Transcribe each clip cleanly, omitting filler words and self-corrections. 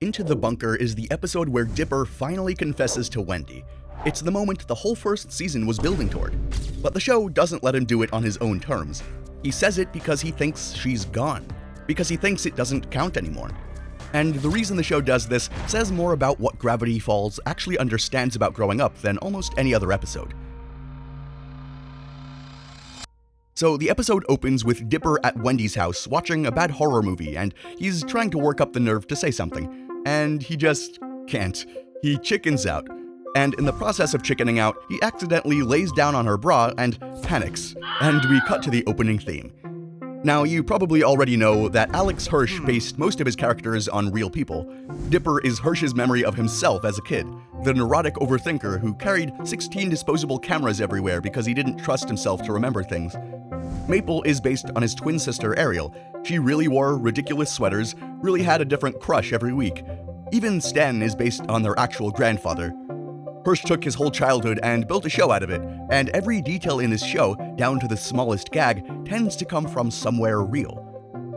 Into the Bunker is the episode where Dipper finally confesses to Wendy. It's the moment the whole first season was building toward. But the show doesn't let him do it on his own terms. He says it because he thinks she's gone, because he thinks it doesn't count anymore. And the reason the show does this says more about what Gravity Falls actually understands about growing up than almost any other episode. So the episode opens with Dipper at Wendy's house watching a bad horror movie, and he's trying to work up the nerve to say something. And he just can't. He chickens out. And in the process of chickening out, he accidentally lays down on her bra and panics. And we cut to the opening theme. Now, you probably already know that Alex Hirsch based most of his characters on real people. Dipper is Hirsch's memory of himself as a kid, the neurotic overthinker who carried 16 disposable cameras everywhere because he didn't trust himself to remember things. Mabel is based on his twin sister Ariel. She really wore ridiculous sweaters, really had a different crush every week. Even Stan is based on their actual grandfather. Hirsch took his whole childhood and built a show out of it, and every detail in this show, down to the smallest gag, tends to come from somewhere real.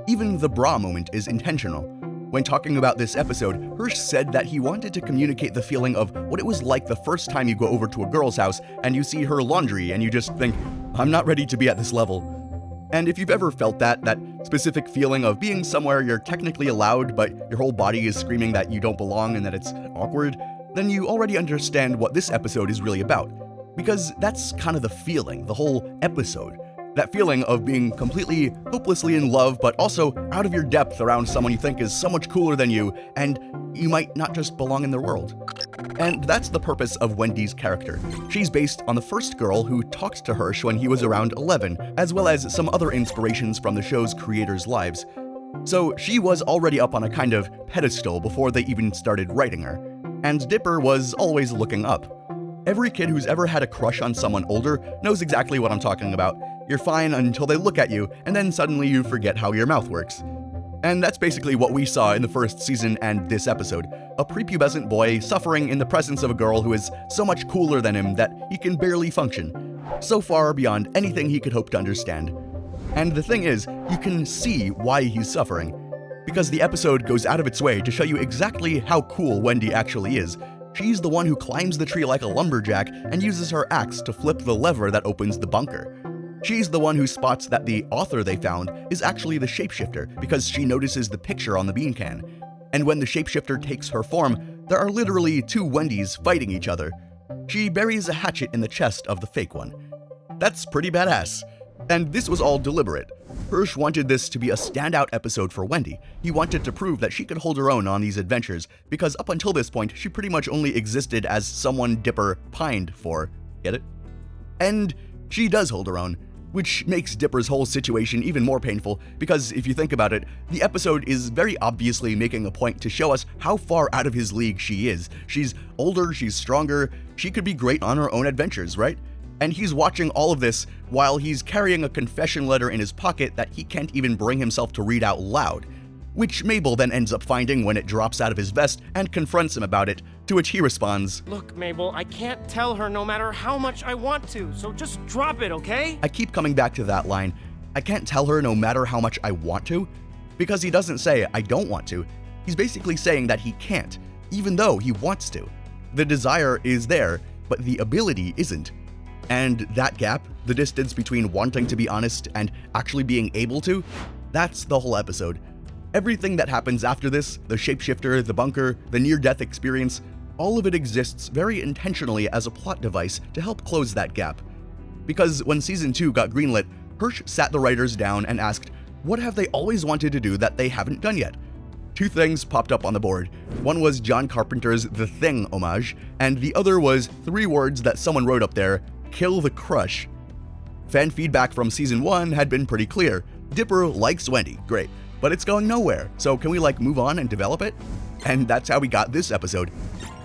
Even the bra moment is intentional. When talking about this episode, Hirsch said that he wanted to communicate the feeling of what it was like the first time you go over to a girl's house and you see her laundry and you just think, I'm not ready to be at this level. And if you've ever felt that specific feeling of being somewhere you're technically allowed but your whole body is screaming that you don't belong and that it's awkward, then you already understand what this episode is really about. Because that's kind of the feeling, the whole episode. That feeling of being completely, hopelessly in love, but also out of your depth around someone you think is so much cooler than you, and you might not just belong in their world. And that's the purpose of Wendy's character. She's based on the first girl who talked to Hirsch when he was around 11, as well as some other inspirations from the show's creators' lives. So she was already up on a kind of pedestal before they even started writing her. And Dipper was always looking up. Every kid who's ever had a crush on someone older knows exactly what I'm talking about. You're fine until they look at you, and then suddenly you forget how your mouth works. And that's basically what we saw in the first season and this episode. A prepubescent boy suffering in the presence of a girl who is so much cooler than him that he can barely function. So far beyond anything he could hope to understand. And the thing is, you can see why he's suffering. Because the episode goes out of its way to show you exactly how cool Wendy actually is. She's the one who climbs the tree like a lumberjack and uses her axe to flip the lever that opens the bunker. She's the one who spots that the author they found is actually the shapeshifter because she notices the picture on the bean can. And when the shapeshifter takes her form, there are literally two Wendys fighting each other. She buries a hatchet in the chest of the fake one. That's pretty badass. And this was all deliberate. Hirsch wanted this to be a standout episode for Wendy. He wanted to prove that she could hold her own on these adventures, because up until this point, she pretty much only existed as someone Dipper pined for. Get it? And she does hold her own, which makes Dipper's whole situation even more painful, because if you think about it, the episode is very obviously making a point to show us how far out of his league she is. She's older, she's stronger, she could be great on her own adventures, right? And he's watching all of this while he's carrying a confession letter in his pocket that he can't even bring himself to read out loud, which Mabel then ends up finding when it drops out of his vest and confronts him about it, to which he responds, Look, Mabel, I can't tell her no matter how much I want to, so just drop it, okay? I keep coming back to that line, I can't tell her no matter how much I want to, because he doesn't say I don't want to. He's basically saying that he can't, even though he wants to. The desire is there, but the ability isn't. And that gap, the distance between wanting to be honest and actually being able to, that's the whole episode. Everything that happens after this, the shapeshifter, the bunker, the near-death experience, all of it exists very intentionally as a plot device to help close that gap. Because when Season 2 got greenlit, Hirsch sat the writers down and asked, what have they always wanted to do that they haven't done yet? Two things popped up on the board. One was John Carpenter's The Thing homage, and the other was 3 words that someone wrote up there, kill the crush. Fan feedback from Season 1 had been pretty clear. Dipper likes Wendy, great, but it's going nowhere, so can we move on and develop it? And that's how we got this episode.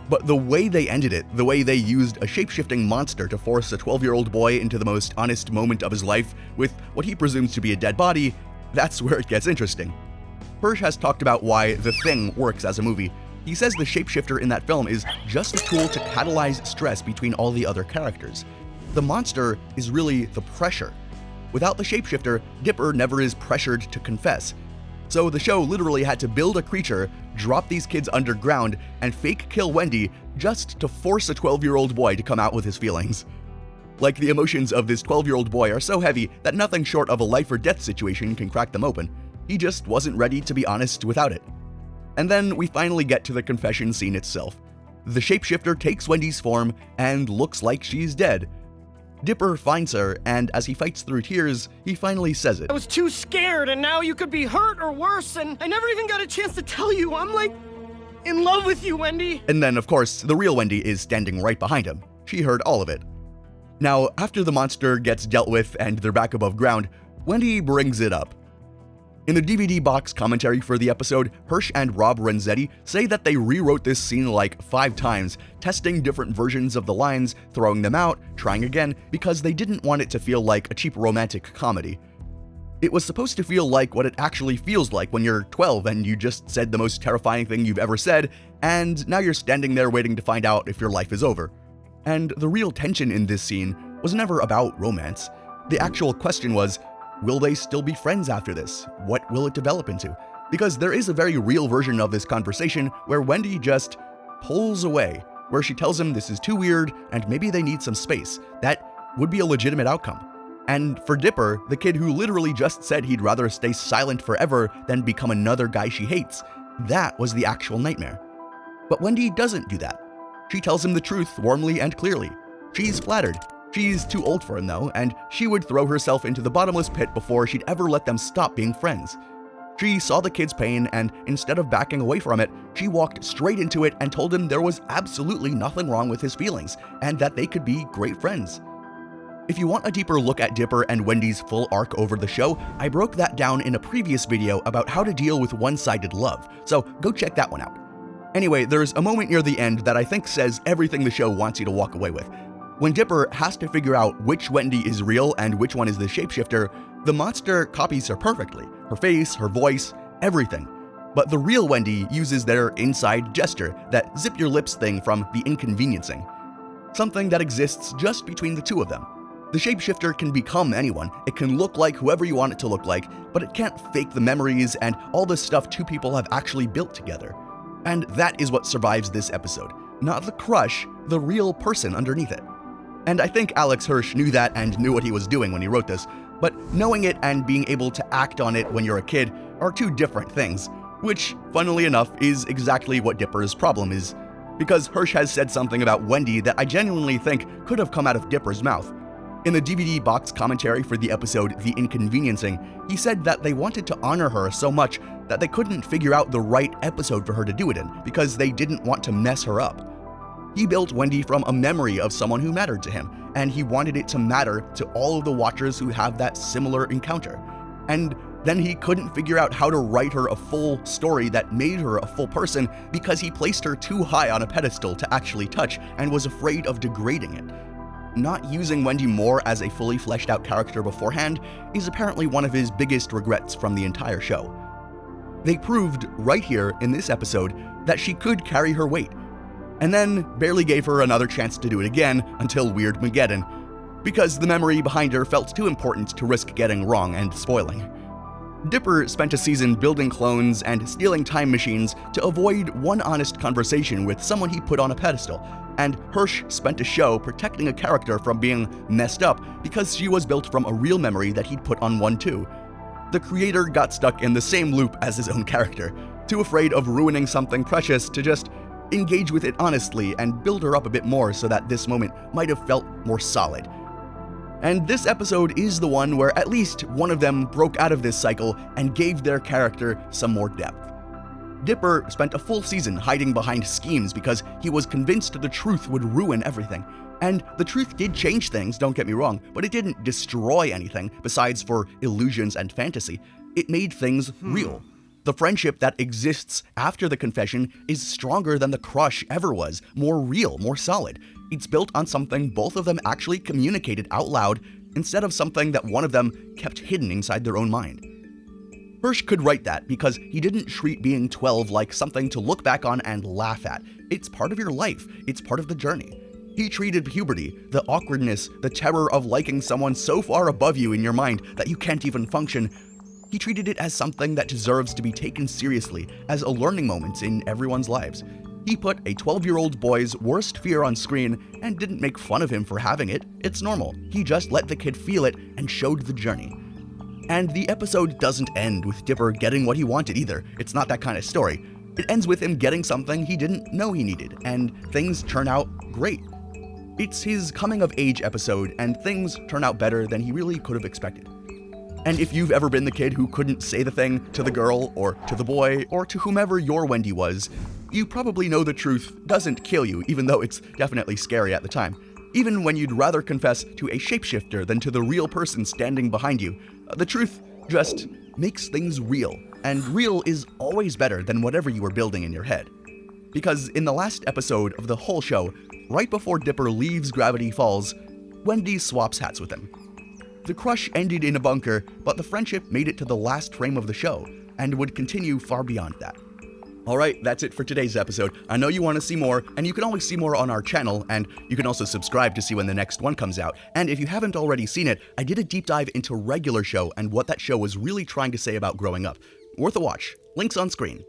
But the way they ended it, the way they used a shape-shifting monster to force a 12-year-old boy into the most honest moment of his life with what he presumes to be a dead body, that's where it gets interesting. Hirsch has talked about why The Thing works as a movie. He says the shapeshifter in that film is just a tool to catalyze stress between all the other characters. The monster is really the pressure. Without the shapeshifter, Dipper never is pressured to confess. So the show literally had to build a creature, drop these kids underground, and fake kill Wendy just to force a 12-year-old boy to come out with his feelings. Like, the emotions of this 12-year-old boy are so heavy that nothing short of a life or death situation can crack them open. He just wasn't ready to be honest without it. And then we finally get to the confession scene itself. The shapeshifter takes Wendy's form and looks like she's dead. Dipper finds her, and as he fights through tears, he finally says it. I was too scared, and now you could be hurt or worse, and I never even got a chance to tell you. I'm like, in love with you, Wendy. And then, of course, the real Wendy is standing right behind him. She heard all of it. Now, after the monster gets dealt with and they're back above ground, Wendy brings it up. In the DVD box commentary for the episode, Hirsch and Rob Renzetti say that they rewrote this scene like 5 times, testing different versions of the lines, throwing them out, trying again, because they didn't want it to feel like a cheap romantic comedy. It was supposed to feel like what it actually feels like when you're 12 and you just said the most terrifying thing you've ever said, and now you're standing there waiting to find out if your life is over. And the real tension in this scene was never about romance. The actual question was, will they still be friends after this? What will it develop into? Because there is a very real version of this conversation where Wendy just pulls away, where she tells him this is too weird and maybe they need some space. That would be a legitimate outcome. And for Dipper, the kid who literally just said he'd rather stay silent forever than become another guy she hates, that was the actual nightmare. But Wendy doesn't do that. She tells him the truth warmly and clearly. She's flattered. She's too old for him though, and she would throw herself into the bottomless pit before she'd ever let them stop being friends. She saw the kid's pain, and instead of backing away from it, she walked straight into it and told him there was absolutely nothing wrong with his feelings, and that they could be great friends. If you want a deeper look at Dipper and Wendy's full arc over the show, I broke that down in a previous video about how to deal with one-sided love, so go check that one out. Anyway, there's a moment near the end that I think says everything the show wants you to walk away with. When Dipper has to figure out which Wendy is real and which one is the shapeshifter, the monster copies her perfectly. Her face, her voice, everything. But the real Wendy uses their inside gesture, that zip your lips thing from The Inconveniencing. Something that exists just between the two of them. The shapeshifter can become anyone, it can look like whoever you want it to look like, but it can't fake the memories and all the stuff two people have actually built together. And that is what survives this episode. Not the crush, the real person underneath it. And I think Alex Hirsch knew that and knew what he was doing when he wrote this, but knowing it and being able to act on it when you're a kid are two different things, which, funnily enough, is exactly what Dipper's problem is. Because Hirsch has said something about Wendy that I genuinely think could have come out of Dipper's mouth. In the DVD box commentary for the episode The Inconveniencing, he said that they wanted to honor her so much that they couldn't figure out the right episode for her to do it in, because they didn't want to mess her up. He built Wendy from a memory of someone who mattered to him, and he wanted it to matter to all of the watchers who have that similar encounter. And then he couldn't figure out how to write her a full story that made her a full person because he placed her too high on a pedestal to actually touch and was afraid of degrading it. Not using Wendy more as a fully fleshed out character beforehand is apparently one of his biggest regrets from the entire show. They proved right here in this episode that she could carry her weight, and then barely gave her another chance to do it again until Weird Mageddon, because the memory behind her felt too important to risk getting wrong and spoiling. Dipper spent a season building clones and stealing time machines to avoid one honest conversation with someone he put on a pedestal, and Hirsch spent a show protecting a character from being messed up because she was built from a real memory that he'd put on one too. The creator got stuck in the same loop as his own character, too afraid of ruining something precious to just engage with it honestly and build her up a bit more so that this moment might have felt more solid. And this episode is the one where at least one of them broke out of this cycle and gave their character some more depth. Dipper spent a full season hiding behind schemes because he was convinced the truth would ruin everything. And the truth did change things, don't get me wrong, but it didn't destroy anything besides for illusions and fantasy. It made things real. The friendship that exists after the confession is stronger than the crush ever was, more real, more solid. It's built on something both of them actually communicated out loud instead of something that one of them kept hidden inside their own mind. Hirsch could write that because he didn't treat being 12 like something to look back on and laugh at. It's part of your life. It's part of the journey. He treated puberty, the awkwardness, the terror of liking someone so far above you in your mind that you can't even function, He treated it as something that deserves to be taken seriously, as a learning moment in everyone's lives. He put a 12-year-old boy's worst fear on screen and didn't make fun of him for having it. It's normal. He just let the kid feel it and showed the journey. And the episode doesn't end with Dipper getting what he wanted either. It's not that kind of story. It ends with him getting something he didn't know he needed, and things turn out great. It's his coming-of-age episode, and things turn out better than he really could have expected. And if you've ever been the kid who couldn't say the thing to the girl, or to the boy, or to whomever your Wendy was, you probably know the truth doesn't kill you, even though it's definitely scary at the time. Even when you'd rather confess to a shapeshifter than to the real person standing behind you, the truth just makes things real, and real is always better than whatever you were building in your head. Because in the last episode of the whole show, right before Dipper leaves Gravity Falls, Wendy swaps hats with him. The crush ended in a bunker, but the friendship made it to the last frame of the show, and would continue far beyond that. Alright, that's it for today's episode. I know you want to see more, and you can always see more on our channel, and you can also subscribe to see when the next one comes out. And if you haven't already seen it, I did a deep dive into Regular Show and what that show was really trying to say about growing up. Worth a watch. Links on screen.